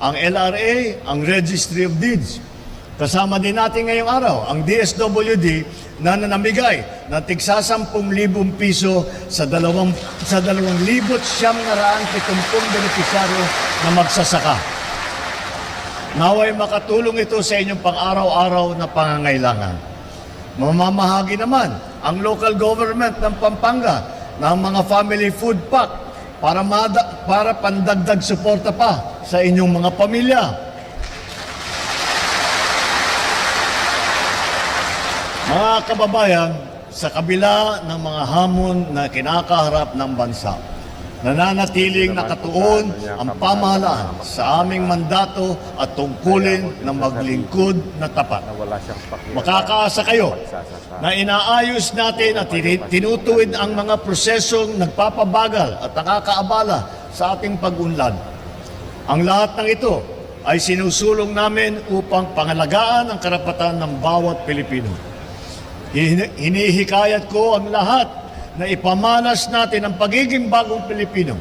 ang LRA, ang Registry of Deeds. Kasama din natin ngayong araw ang DSWD na namigay ng tigsa 10,000 piso sa 2,970 benepisyaryo na magsasaka. Naway makatulong ito sa inyong pang-araw-araw na pangangailangan. Mamamahagi naman ang local government ng Pampanga ng mga family food pack para pandagdag suporta pa sa inyong mga pamilya. Mga kababayan, sa kabila ng mga hamon na kinakaharap ng bansa, nananatiling nakatuon ang pamahalaan sa aming mandato at tungkulin na maglingkod na tapat. Makakaasa kayo na inaayos natin at tinutuwid ang mga prosesong nagpapabagal at nakakaabala sa ating pag-unlad. Ang lahat ng ito ay sinusulong namin upang pangalagaan ang karapatan ng bawat Pilipino. Hinihikayat ko ang lahat na ipamalas natin ang pagiging bagong Pilipino,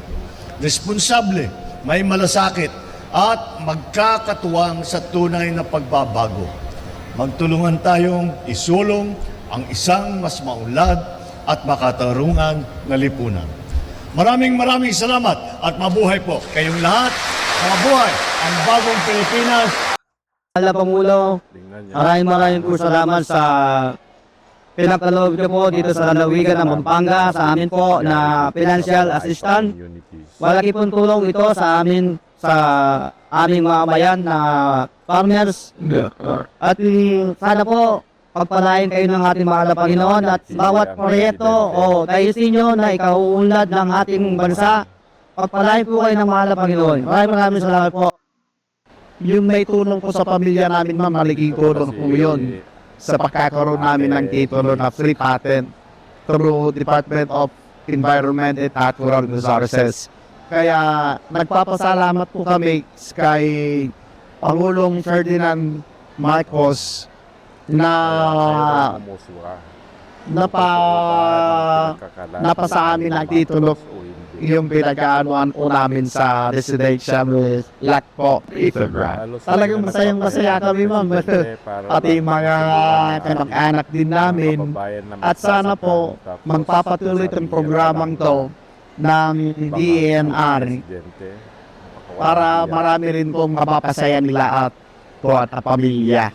responsable, may malasakit, at magkakatuwang sa tunay na pagbabago. Magtulungan tayong isulong ang isang mas maunlad at makatarungan na lipunan. Maraming salamat at mabuhay po kayong lahat. Mabuhay ang bagong Pilipinas. Pangulo, maraming po salamat sa pinagkaloob niyo po dito sa lalawigan ng Pampanga sa amin po na financial assistant. Malaki pong tulong ito sa amin, sa aming mga bayan na farmers. At sana po pagpalain kayo ng ating mahal na Panginoon at bawat proyekto o tayosin nyo na ikauunlad ng ating bansa. Pagpalain po kayo ng mahal na Panginoon. Maraming salamat po. Yung may tulong po sa pamilya namin, ma'am, maliging tulong po yun sa pagkakaroon namin ng titulo na free patent through Department of Environment and Natural Resources. Kaya nagpapasalamat po kami kay Pangulong Ferdinand Marcos na napasa amin ang titulo yung pinag-aanuan po namin sa residential lot po. Talagang masayang-masaya kami, ma'am. Pati mga kamag-anak din namin. At sana po magpapatuloy itong programang to ng DENR para marami rin pong mapapasaya nila at po at pamilya.